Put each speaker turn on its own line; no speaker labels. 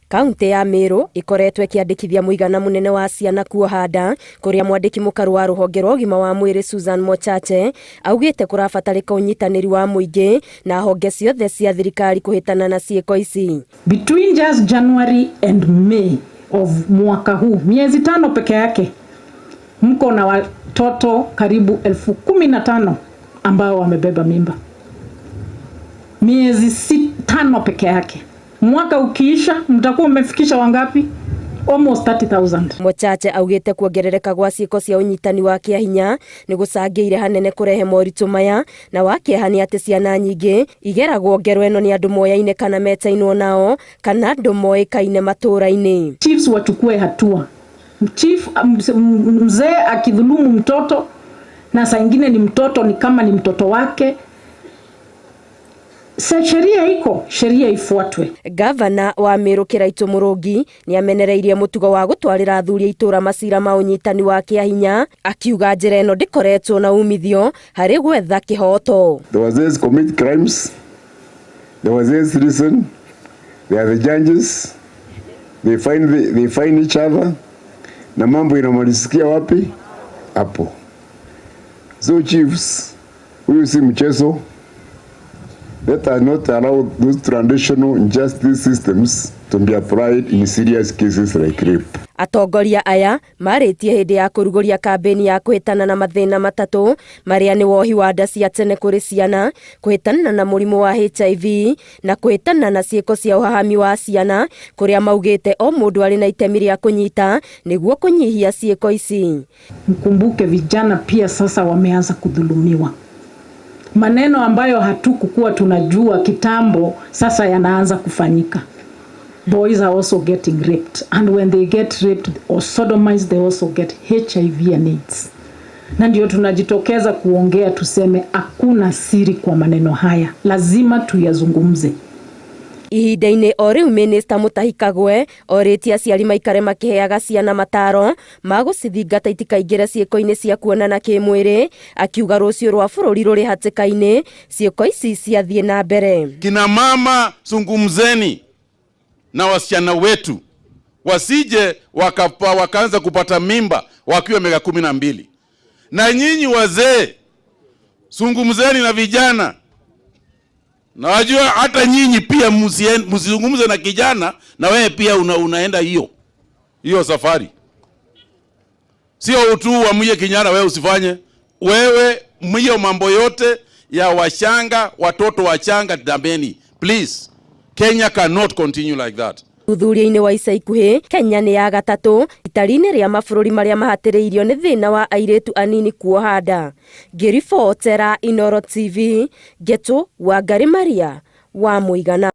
Kaunti ya Meru ikoretwe kiandikithia muigana munene wa ciana kuoha nda, kuria mwandiki mukaru wa ruhonge rwa ũgima wa mwĩrĩ Susan Mochache augite kurabatarika unyitanĩri wa muingi na honge ciothe cia thirikari kuhitana na ciiko ici.
Between just January and May of mwaka huu, miezi 5 peke yake, mko na watoto karibu 15,000 ambao wamebeba mimba. Miezi 5 peke yake. Mwaka ukiisha mtakuwa mmefikisha wangapi? Almost 30,000.
Mochache augite kuongerereka gwa ciiko cia unyitani wa kiahinya ni gucangiire hanene kurehe moritu maya, na wakiehani ati ciana nyingi igeragwo ngero eno ni andu moyaine kana metainwo nao kana andu moikaine matũra-ini.
Chiefs wachukue hatua. Chief mzee akidhulumu mtoto na saa nyingine ni mtoto ni kama ni mtoto wake, sheria iko, sheria ifuatwe.
Gavana wa Meru Kiraitu Murugi ni amenereirie mutugo wa gutwarira athuri itura macira ma unyitani wa kiahinya, akiuga njira eno ndikoretwo na umithio hari gwetha kihoto.
There was this commit crimes, there was this reason, they are the judges, they find each other, na mambo inamalizikia wapi? Hapo. So chiefs, huyu si mchezo. Let us not allow those traditional injustice systems to be applied in serious cases like rape.
Atongoria aya maritie hindi ya kũrugũria kambĩini ya kũhĩtana na mathĩna matatu maria ni wohi wa nda cia tene kũrĩ ciana, kũhĩtana na mũrimũ wa HIV na kũhĩtana na ciĩko cia ũhahami wa ciana, kuria maugite o mũndũ arĩ na itemi rĩa kũnyita nĩguo kũnyihia ciĩko ici.
Mkumbuke vijana pia sasa wameanza kudhulumiwa. Maneno ambayo hatukukuwa tunajua kitambo sasa yanaanza kufanyika. Boys are also getting raped, and when they get raped or sodomized, they also get HIV and AIDS. Na ndio tunajitokeza kuongea tuseme hakuna siri kwa maneno haya, lazima tuyazungumze.
Ihinda-inĩ o rĩu Minister Mutahi Kagwe orĩtie aciari maikare makiheaga ciana mataro ma gũcithingata itikaingĩre ciĩko-inĩ cia kuonana kĩmwĩrĩ, akiuga rũciũ rwa bũrũri rũrĩ hatĩka-inĩ, ciĩko ici ciathiĩ na mbere.
Kina mama, zungumzeni na wasichana wetu wasije wakaanza kupata mimba wakiwa miaka 12. Na nyinyi wazee, zungumzeni na vijana. Na wajua hata nyinyi pia msizungumze na kijana na wewe pia unaenda hiyo safari. Sio tu uamue kijana wewe usifanye. Wewe hiyo mambo yote ya washanga, watoto wachanga dambeni. Please. Kenya cannot continue like that.
Uthuria-inĩ wa ica ikuhĩ, Kenya nĩ ya gatatũ itari-inĩ rĩa mabũrũri marĩa mahatĩrĩirio nĩ thĩna wa airĩtu anini kuoha nda. Ngĩribotera Inooro TV, Getu Wangari Maria wa Mũigana.